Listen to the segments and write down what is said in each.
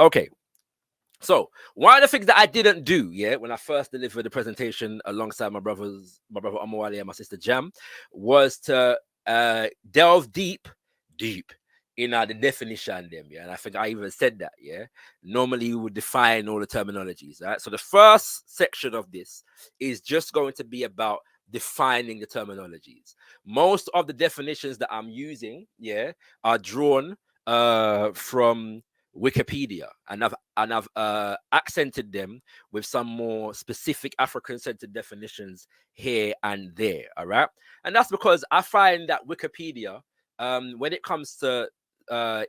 Okay. So one of the things that I didn't do, yeah, when I first delivered the presentation alongside my brother Amawali and my sister Jam, was to delve deep in the definition them, yeah. And I think I even said that, yeah. Normally we would define all the terminologies, right? So the first section of this is just going to be about defining the terminologies. Most of the definitions that I'm using, yeah, are drawn from Wikipedia, and I've accented them with some more specific African-centered definitions here and there. All right, and that's because I find that Wikipedia, when it comes to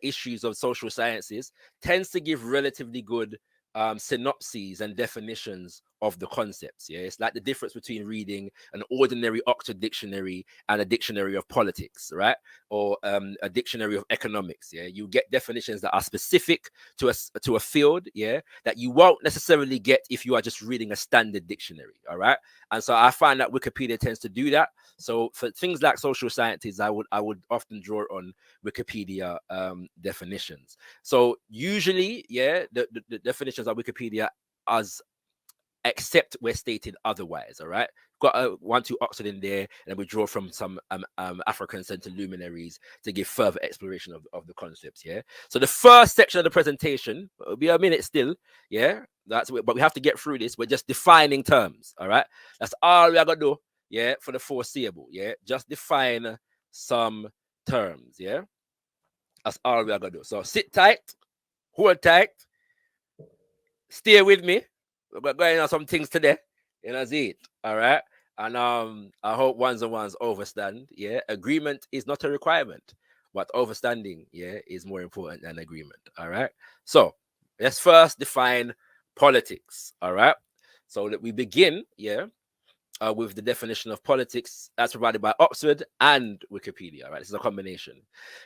issues of social sciences, tends to give relatively good synopses and definitions of the concepts. Yeah, it's like the difference between reading an ordinary Oxford dictionary and a dictionary of politics, right? Or a dictionary of economics. Yeah, you get definitions that are specific to a field. Yeah, that you won't necessarily get if you are just reading a standard dictionary. All right, and so I find that Wikipedia tends to do that. So for things like social sciences, I would often draw on Wikipedia definitions. So usually, yeah, the definitions of Wikipedia as except where stated otherwise. All right, got a 1-2 Oxford in there, and we draw from some African centered luminaries to give further exploration of the concepts. Yeah, so the first section of the presentation will be a minute still. Yeah, but we have to get through this. We're just defining terms. All right, that's all we are gonna do. Yeah, for the foreseeable. Yeah, just define some terms. Yeah, that's all we are gonna do. So sit tight, hold tight, stay with me. We're going on some things today. You know, see it. All right. And I hope ones and ones overstand. Yeah. Agreement is not a requirement, but overstanding, yeah, is more important than agreement. All right. So let's first define politics. All right. So that we begin, yeah, with the definition of politics as provided by Oxford and Wikipedia. Right, this is a combination.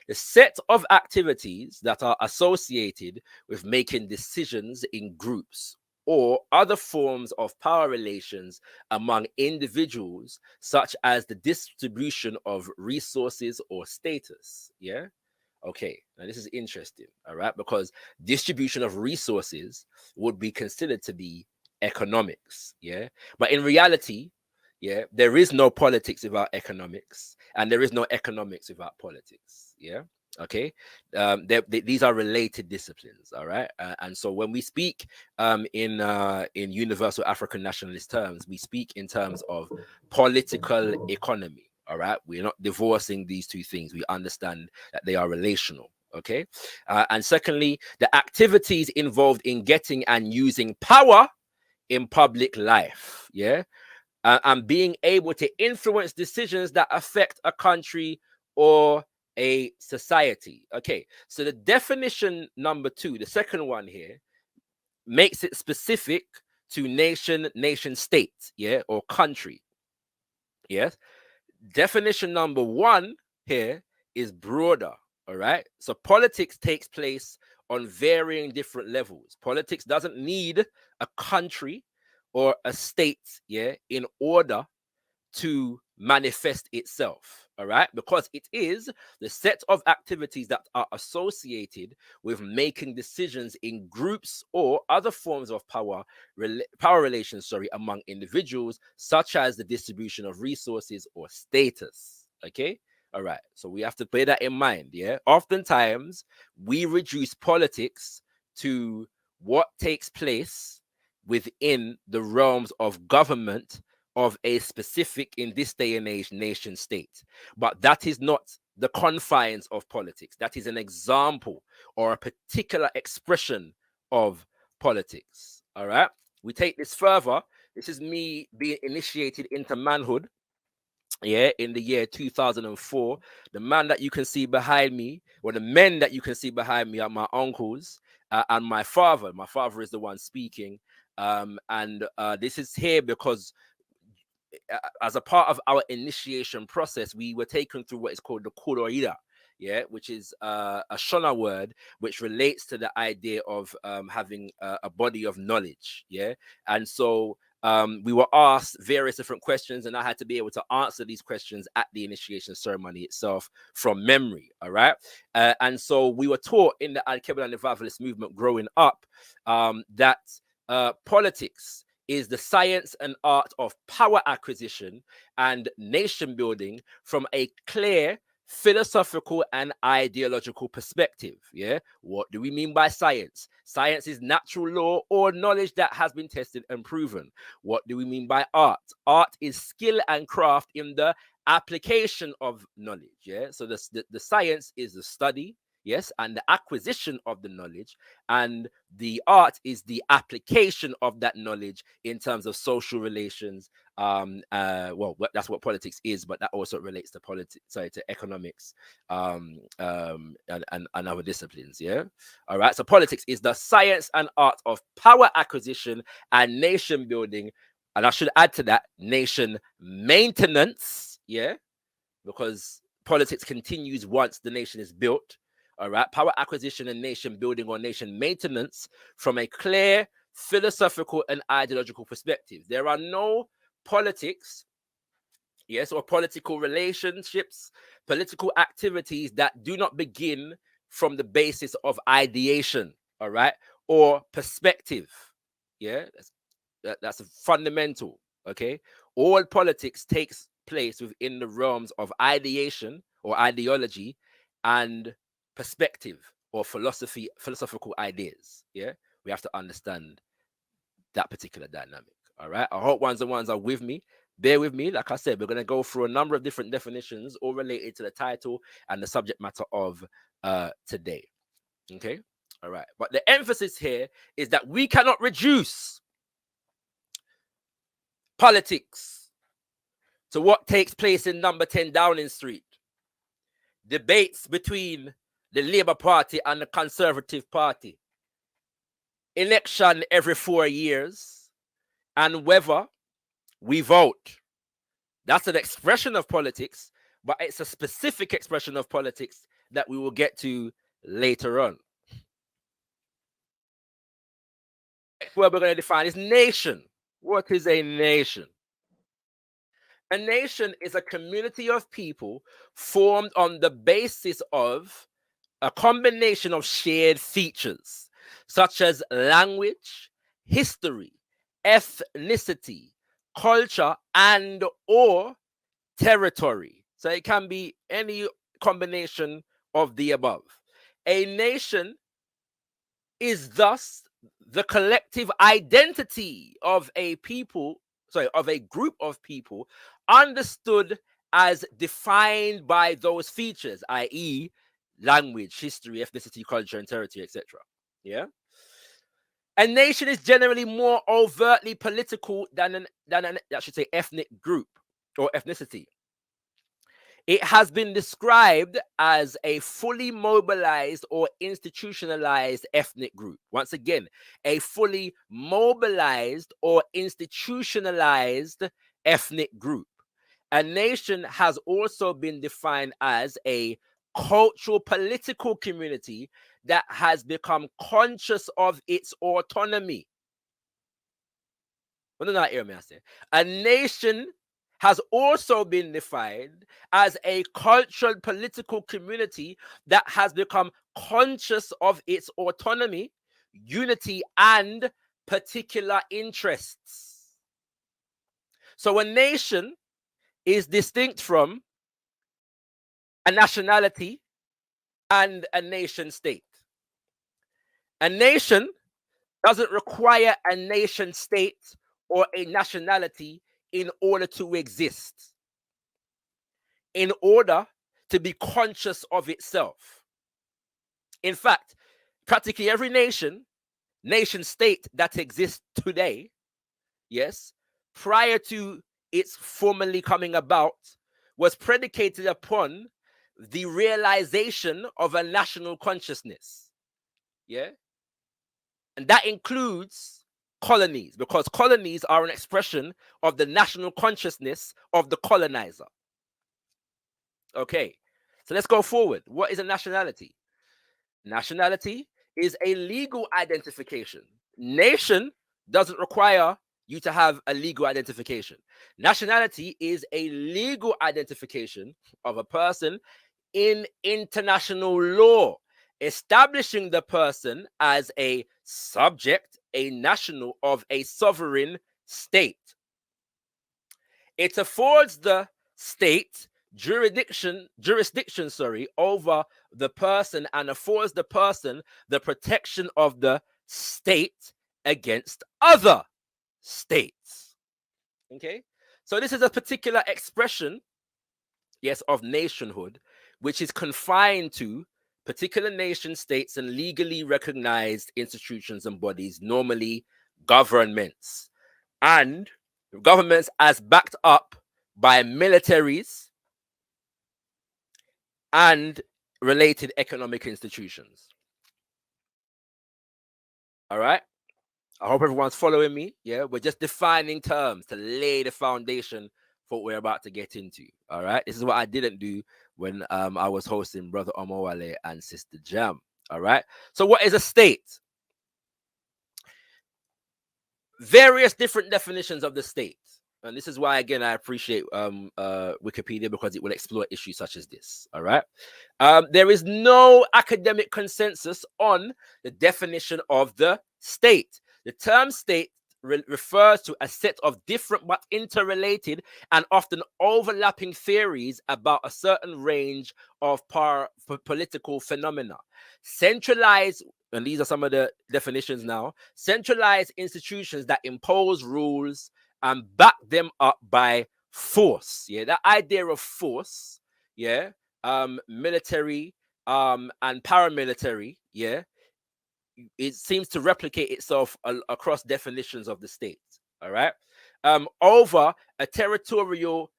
The set of activities that are associated with making decisions in groups or other forms of power relations among individuals, such as the distribution of resources or status. Yeah. Okay, now this is interesting, all right, because distribution of resources would be considered to be economics, yeah, but in reality, yeah, there is no politics without economics, and there is no economics without politics. Yeah. Okay. These are related disciplines. All right. And so when we speak in universal African nationalist terms, we speak in terms of political economy. All right. We're not divorcing these two things. We understand that they are relational. Okay. And secondly, the activities involved in getting and using power in public life. Yeah, and being able to influence decisions that affect a country or a society. Okay, so the definition number 2, the second one here, makes it specific to nation state, yeah, or country. Yes. Definition number 1 here is broader. All right, so politics takes place on varying different levels. Politics doesn't need a country or a state, yeah, in order to manifest itself. All right, because it is the set of activities that are associated with making decisions in groups or other forms of power relations, among individuals, such as the distribution of resources or status. Okay. All right, so we have to bear that in mind. Yeah, oftentimes we reduce politics to what takes place within the realms of government of a specific, in this day and age, nation state. But that is not the confines of politics. That is an example or a particular expression of politics. All right, we take this further. This is me being initiated into manhood, yeah, in the year 2004. The man that you can see behind me, or the men that you can see behind me, are my uncles and my father. My father is the one speaking. And this is here because as a part of our initiation process, we were taken through what is called the Kuroida, yeah, which is a Shona word which relates to the idea of having a body of knowledge, yeah. And so we were asked various different questions, and I had to be able to answer these questions at the initiation ceremony itself from memory. All right. And so we were taught in the Al-Qaeda and Revivalist movement growing up that politics is the science and art of power acquisition and nation building from a clear philosophical and ideological perspective. Yeah, what do we mean by science? Science is natural law or knowledge that has been tested and proven. What do we mean by art? Art is skill and craft in the application of knowledge. Yeah, so the science is the study, yes, and the acquisition of the knowledge, and the art is the application of that knowledge in terms of social relations. Well, that's what politics is, but that also relates to to economics, and other disciplines. Yeah. All right. So politics is the science and art of power acquisition and nation building, and I should add to that, nation maintenance. Yeah, because politics continues once the nation is built. All right. Power acquisition and nation building or nation maintenance from a clear philosophical and ideological perspective. There are no politics, yes, or political relationships, political activities that do not begin from the basis of ideation, all right, or perspective. Yeah, that's a fundamental. Okay, all politics takes place within the realms of ideation or ideology and perspective or philosophical ideas. Yeah, we have to understand that particular dynamic. All right, I hope ones and ones are with me. Bear with me. Like I said, we're going to go through a number of different definitions, all related to the title and the subject matter of today. Okay, all right, but the emphasis here is that we cannot reduce politics to what takes place in number 10 Downing Street. Debates between the Labour Party and the Conservative Party. Election every 4 years. And whether we vote. That's an expression of politics, but it's a specific expression of politics that we will get to later on. What we're going to define is nation. What is a nation? A nation is a community of people formed on the basis of a combination of shared features, such as language, history, ethnicity, culture, and or territory. So it can be any combination of the above. A nation is thus the collective identity of a people, of a group of people, understood as defined by those features, i.e., language, history, ethnicity, culture, and territory, etc. Yeah. A nation is generally more overtly political than an I should say ethnic group or ethnicity. It has been described as a fully mobilized or institutionalized ethnic group. Once again, a fully mobilized or institutionalized ethnic group. A nation has also been defined as a cultural political community that has become conscious of its autonomy. What did I hear me say? A nation has also been defined as a cultural political community that has become conscious of its autonomy, unity, and particular interests. So a nation is distinct from a nationality and a nation state. A nation doesn't require a nation state or a nationality in order to exist, in order to be conscious of itself. In fact, practically every nation state that exists today, yes, prior to its formally coming about, was predicated upon the realization of a national consciousness. Yeah. And that includes colonies, because colonies are an expression of the national consciousness of the colonizer. Okay, so let's go forward. What is a nationality? Nationality is a legal identification. Nation doesn't require you to have a legal identification. Nationality is a legal identification of a person in international law, establishing the person as a subject, a national of a sovereign state. It affords the state jurisdiction, over the person, and affords the person the protection of the state against other states. Okay, so this is a particular expression, yes, of nationhood, which is confined to particular nation states and legally recognized institutions and bodies, normally governments, and governments as backed up by militaries and related economic institutions. All right. I hope everyone's following me. Yeah, we're just defining terms to lay the foundation for what we're about to get into. All right. This is what I didn't do when I was hosting Brother Omowale and Sister Jam. All right. So what is a state? Various different definitions of the state. And this is why, again, I appreciate Wikipedia, because it will explore issues such as this. All right. There is no academic consensus on the definition of the state. The term state refers to a set of different but interrelated and often overlapping theories about a certain range of political phenomena. Centralized, and these are some of the definitions now, centralized institutions that impose rules and back them up by force. Yeah, that idea of force, yeah, military and paramilitary, yeah, it seems to replicate itself across definitions of the state. All right. Over a territorially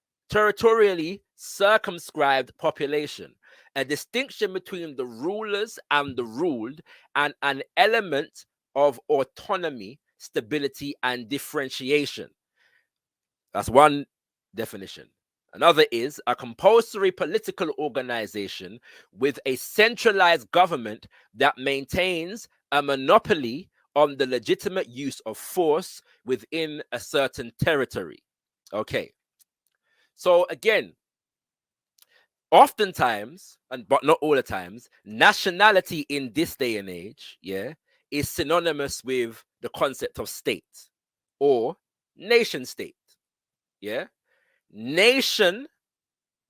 circumscribed population, a distinction between the rulers and the ruled, and an element of autonomy, stability, and differentiation. That's one definition. Another is a compulsory political organization with a centralized government that maintains a monopoly on the legitimate use of force within a certain territory. Okay. So again, oftentimes, but not all the times, nationality in this day and age, yeah, is synonymous with the concept of state or nation state. Yeah. Nation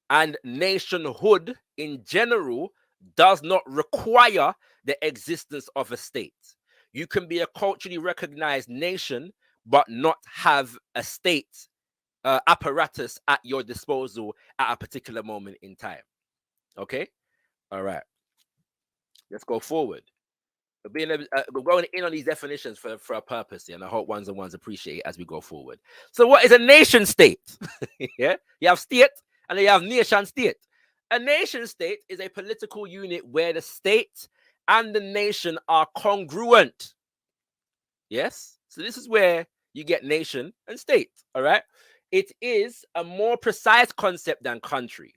and nationhood in general does not require the existence of a state. You can be a culturally recognized nation but not have a state apparatus at your disposal at a particular moment in time. Okay? All right. Let's go forward. We're going in on these definitions for a purpose, and I hope ones and ones appreciate it as we go forward. So, what is a nation state? Yeah, you have state and you have nation state. A nation state is a political unit where the state and the nation are congruent. Yes, so this is where you get nation and state. All right, it is a more precise concept than country,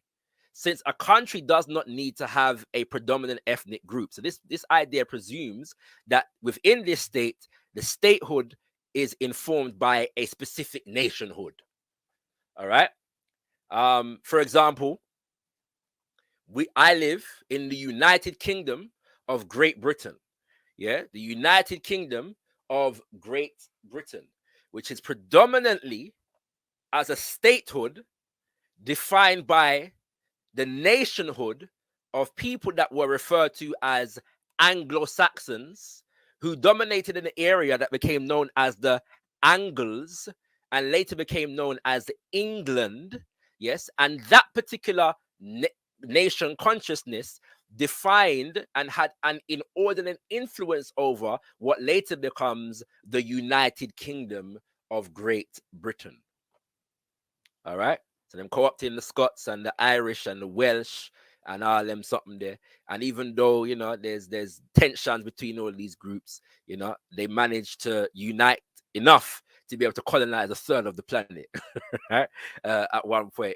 since a country does not need to have a predominant ethnic group. So this idea presumes that within this state, the statehood is informed by a specific nationhood. All right. For example, I live in the United Kingdom of Great Britain. Yeah, the United Kingdom of Great Britain, which is predominantly as a statehood defined by the nationhood of people that were referred to as Anglo-Saxons, who dominated an area that became known as the Angles and later became known as England. Yes, and that particular nation consciousness defined and had an inordinate influence over what later becomes the United Kingdom of Great Britain. All right. So them co-opting the Scots and the Irish and the Welsh and all them something there. And even though, you know, there's tensions between all these groups, you know, they managed to unite enough to be able to colonize a third of the planet, right? At one point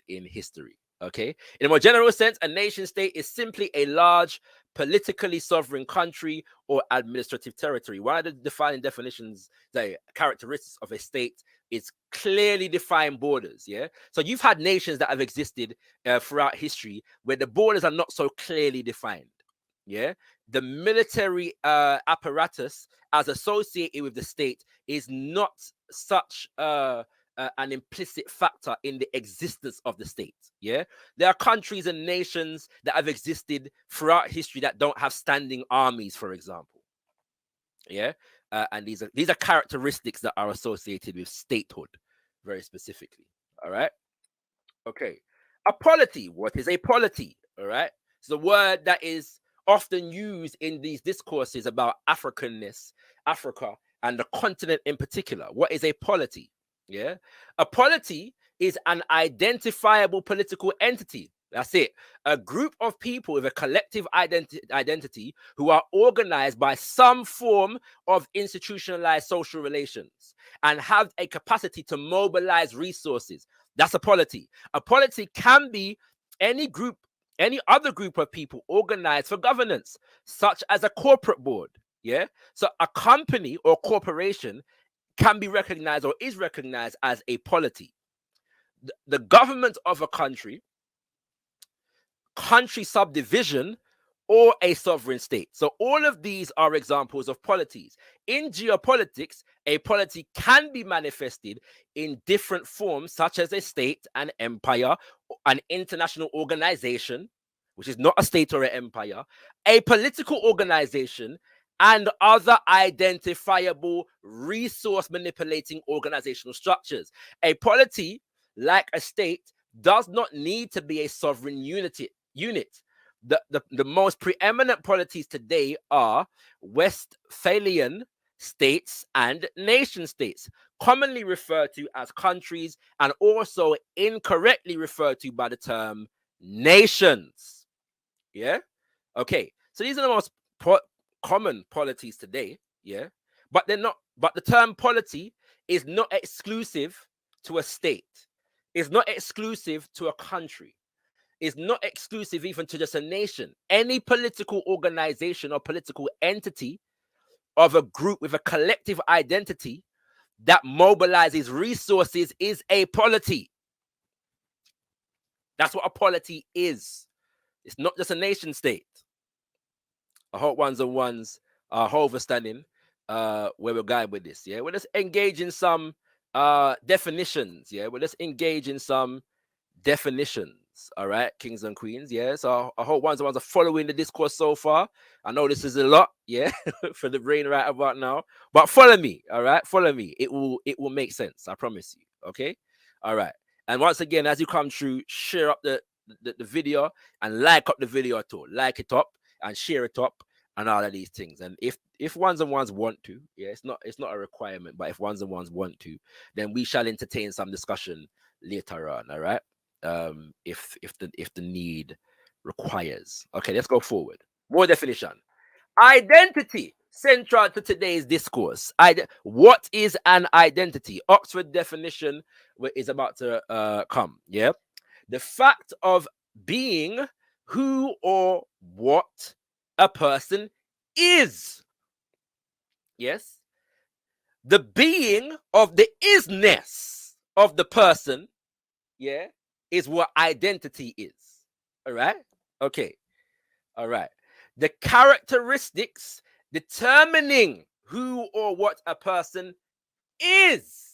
in history. Okay. In a more general sense, a nation state is simply a large, politically sovereign country or administrative territory. One of the defining definitions, the characteristics of a state, is clearly defined borders. Yeah. So you've had nations that have existed throughout history where the borders are not so clearly defined. Yeah. The military apparatus as associated with the state is not such an implicit factor in the existence of the state. Yeah, there are countries and nations that have existed throughout history that don't have standing armies, for example. Yeah, and these are characteristics that are associated with statehood, very specifically. All right. Okay. A polity. What is a polity? All right. It's the word that is often used in these discourses about Africanness, Africa, and the continent in particular. What is a polity? Yeah. A polity is an identifiable political entity. That's it. A group of people with a collective identity who are organized by some form of institutionalized social relations and have a capacity to mobilize resources. That's a polity. A polity can be any group, any other group of people organized for governance, such as a corporate board. Yeah. So a company or corporation can be recognized or is recognized as a polity. The government of a country subdivision, or a sovereign state. So all of these are examples of polities. In geopolitics, a polity can be manifested in different forms, such as a state, an empire, an international organization, which is not a state or an empire, a political organization, and other identifiable resource manipulating organizational structures. A polity, like a state, does not need to be a sovereign unit. The most preeminent polities today are Westphalian states and nation states, commonly referred to as countries and also incorrectly referred to by the term nations. Yeah. Okay. So these are the most common polities today. Yeah. But they're not. But the term polity is not exclusive to a state. It's not exclusive to a country. Is not exclusive even to just a nation. Any political organization or political entity of a group with a collective identity that mobilizes resources is a polity. That's what a polity is. It's not just a nation state. I hope ones and ones are overstanding where we're going with this. Yeah, we'll just engage in some definitions. Yeah, we'll just engage in some definitions. All right, kings and queens. Yeah, so I hope ones and ones are following the discourse so far. I know this is a lot, yeah, for the brain right about now, but follow me. All right, follow me. It will make sense. I promise you. Okay. All right. And once again, as you come through, share up the video and like up the video at all. Like it up and share it up and all of these things. And if ones and ones want to, yeah, it's not a requirement, but if ones and ones want to, then we shall entertain some discussion later on. All right. If the need requires. Okay, let's go forward. More definition. Identity, central to today's discourse. What is an identity? Oxford definition is about to come. Yeah, the fact of being who or what a person is. Yes, the being of the isness of the person. Yeah, is what identity is. All right. Okay. All right. The characteristics determining who or what a person is.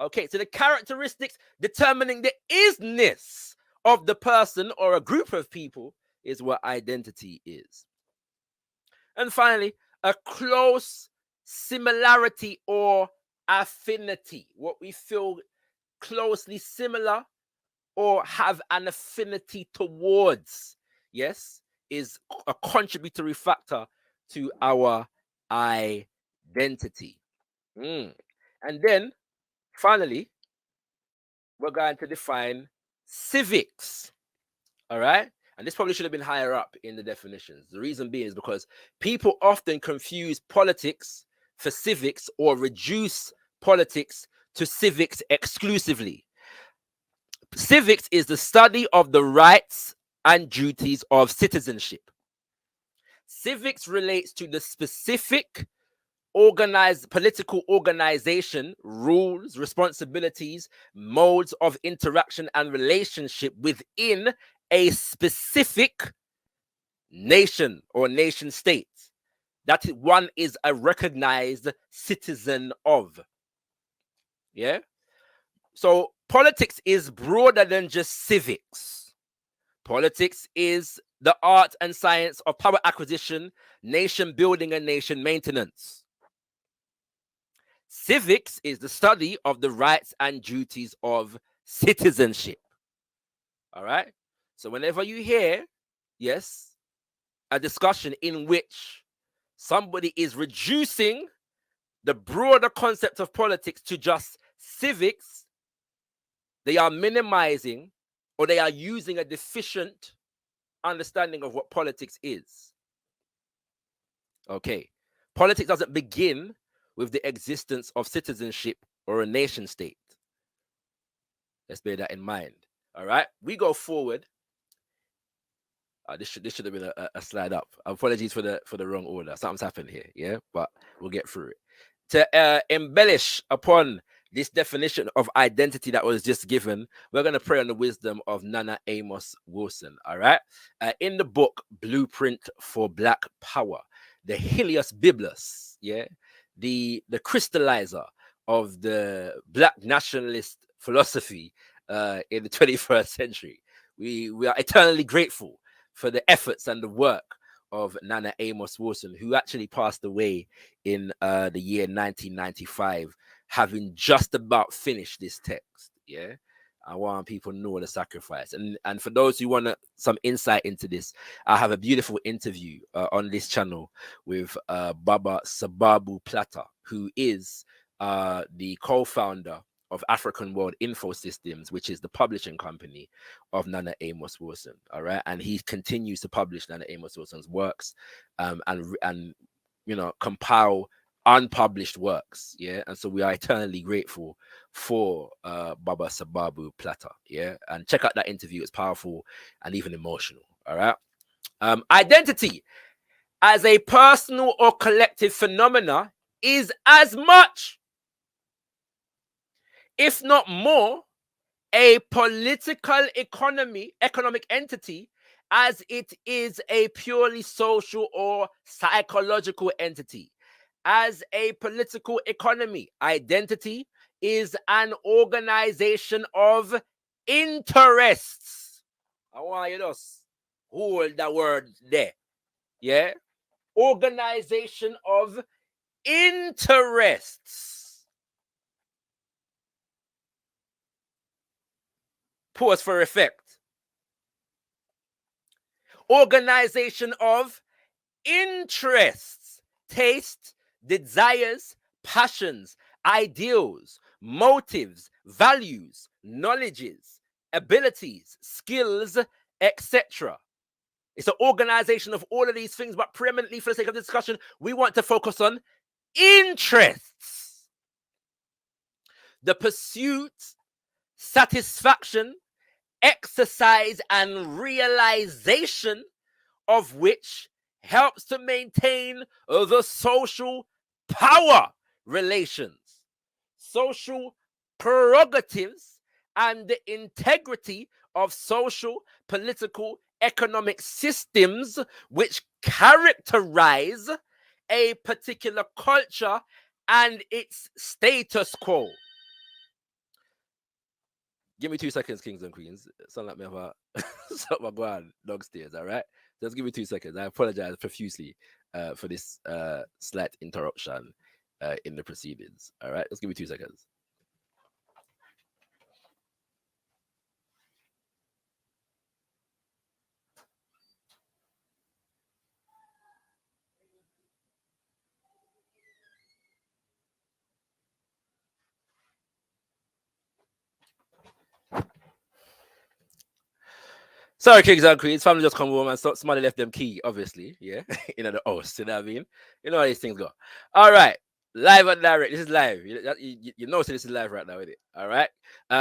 Okay, so the characteristics determining the isness of the person or a group of people is what identity is. And finally, a close similarity or affinity, what we feel closely similar or have an affinity towards, yes, is a contributory factor to our identity. And then finally, we're going to define civics. All right. And this probably should have been higher up in the definitions. The reason being is because people often confuse politics for civics or reduce politics to civics exclusively. Civics is the study of the rights and duties of citizenship. Civics relates to the specific organized political organization, rules, responsibilities, modes of interaction and relationship within a specific nation or nation state that one is a recognized citizen of. Yeah. So politics is broader than just civics. Politics is the art and science of power acquisition, nation building, and nation maintenance. Civics is the study of the rights and duties of citizenship. All right. So whenever you hear, yes, a discussion in which somebody is reducing the broader concept of politics to just civics, they are minimizing or they are using a deficient understanding of what politics is. Okay. Politics doesn't begin with the existence of citizenship or a nation state. Let's bear that in mind. All right. We go forward. This should have been a slide up. Apologies for the wrong order. Something's happened here. Yeah, but we'll get through it. To embellish upon this definition of identity that was just given, we're going to pray on the wisdom of Nana Amos Wilson. All right. In the book Blueprint for Black Power, the Helios Biblos, yeah, the crystallizer of the Black nationalist philosophy in the 21st century. We are eternally grateful for the efforts and the work of Nana Amos Wilson, who actually passed away in the year 1995, having just about finished this text. Yeah, I want people to know the sacrifice. And for those who want some insight into this, I have a beautiful interview on this channel with Baba Sababu Plata, who is the co-founder of African World Info Systems, which is the publishing company of Nana Amos Wilson. All right. And he continues to publish Nana Amos Wilson's works and you know, compile unpublished works. Yeah. And so we are eternally grateful for Baba Sababu Plata. Yeah. And check out that interview. It's powerful and even emotional. All right. Identity as a personal or collective phenomena is as much, if not more, a political economic entity as it is a purely social or psychological entity. As a political economy, identity is an organization of interests. I want you to hold that word there. Yeah? Organization of interests. Pause for effect. Organization of interests, tastes, desires, passions, ideals, motives, values, knowledges, abilities, skills, etc. It's an organization of all of these things, but preeminently for the sake of discussion, we want to focus on interests. The pursuit, satisfaction, exercise, and realization of which helps to maintain the social power relations, social prerogatives, and the integrity of social, political, economic systems which characterize a particular culture and its status quo. Give me 2 seconds, kings and queens. Sound like me have a something go on downstairs, all right? Just give me 2 seconds. I apologize profusely for this slight interruption in the proceedings. All right, just give me 2 seconds. Sorry, kings and queens. Family just come home and somebody left them key, obviously. Yeah, in the house. You know what I mean? You know how these things go. All right, live and direct. This is live. You know, so this is live right now, isn't it? All right.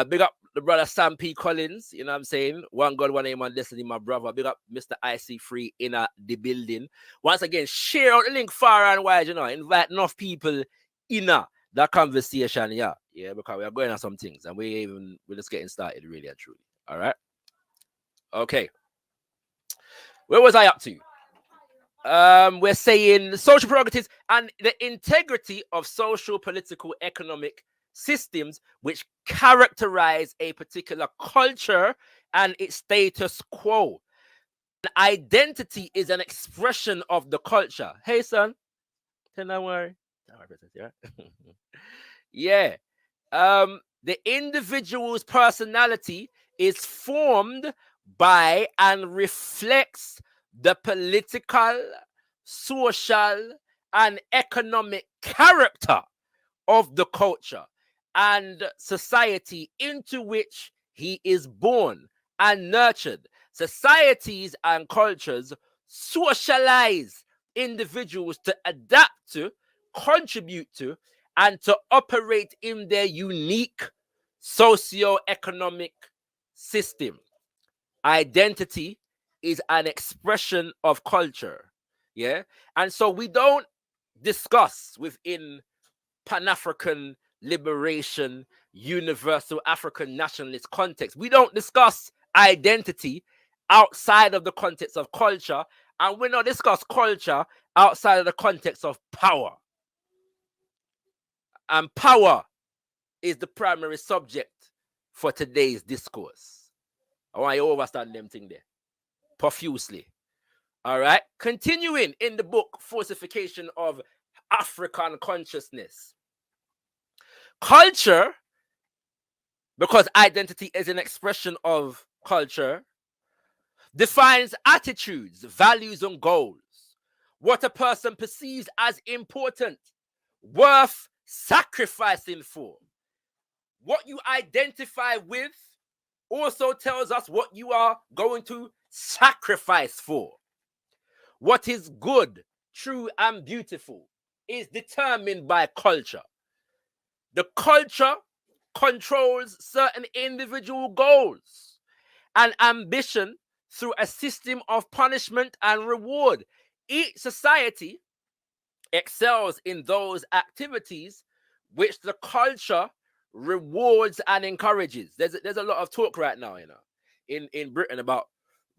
Big up the brother Sam P. Collins, you know what I'm saying? One God, one aim, one destiny, my brother. Big up Mr. IC3 in the building. Once again, share out the link far and wide, you know, invite enough people in that conversation, yeah. Yeah, because we are going on some things and we're just getting started, really and truly. All right. Okay. Where was I up to? We're saying social prerogatives and the integrity of social, political, economic systems which characterize a particular culture and its status quo. An identity is an expression of the culture. Hey, son. Don't worry. Yeah. The individual's personality is formed by and reflects the political, social, and economic character of the culture and society into which he is born and nurtured. Societies and cultures socialize individuals to adapt to, contribute to, and to operate in their unique socio-economic system. Identity is an expression of culture. Yeah. And so we don't discuss within Pan-African liberation, universal African nationalist context. We don't discuss identity outside of the context of culture, and we don't discuss culture outside of the context of power. And power is the primary subject for today's discourse. I want you to understand them thing there profusely. All right. Continuing in the book, Falsification of African Consciousness. Culture, because identity is an expression of culture, defines attitudes, values, and goals. What a person perceives as important, worth sacrificing for. What you identify with also tells us what you are going to sacrifice for. What is good, true, and beautiful is determined by culture. The culture controls certain individual goals and ambition through a system of punishment and reward. Each society excels in those activities which the culture rewards and encourages. There's a lot of talk right now, you know, in Britain about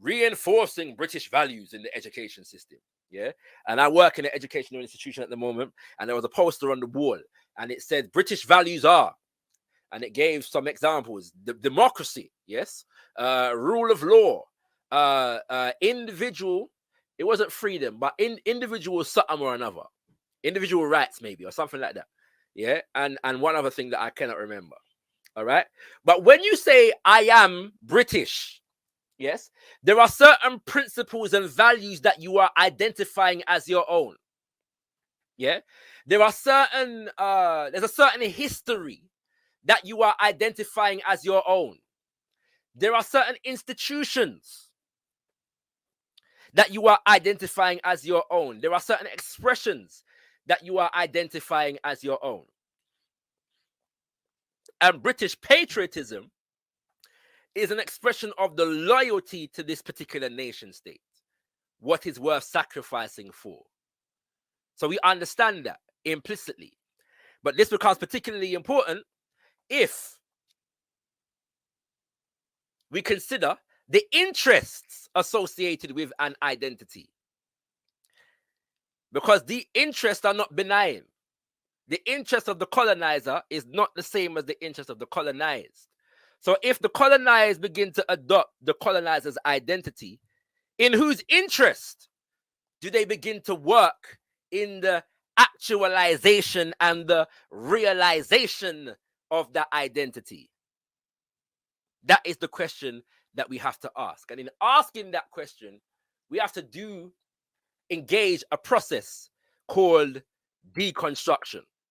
reinforcing British values in the education system. Yeah. And I work in an educational institution at the moment, and there was a poster on the wall, and it said British values are, and it gave some examples: the democracy, yes, rule of law, individual. It wasn't freedom, but individual something or another, individual rights maybe, or something like that. Yeah, and one other thing that I cannot remember. All right, but when you say I am British, yes, there are certain principles and values that you are identifying as your own. Yeah, there are certain there's a certain history that you are identifying as your own. There are certain institutions that you are identifying as your own. There are certain expressions that you are identifying as your own. And British patriotism is an expression of the loyalty to this particular nation state, what is worth sacrificing for. So we understand that implicitly. But this becomes particularly important if we consider the interests associated with an identity. Because the interests are not benign. The interest of the colonizer is not the same as the interest of the colonized. So if the colonized begin to adopt the colonizer's identity, in whose interest do they begin to work in the actualization and the realization of that identity? That is the question that we have to ask. And in asking that question, we have to engage a process called deconstruction.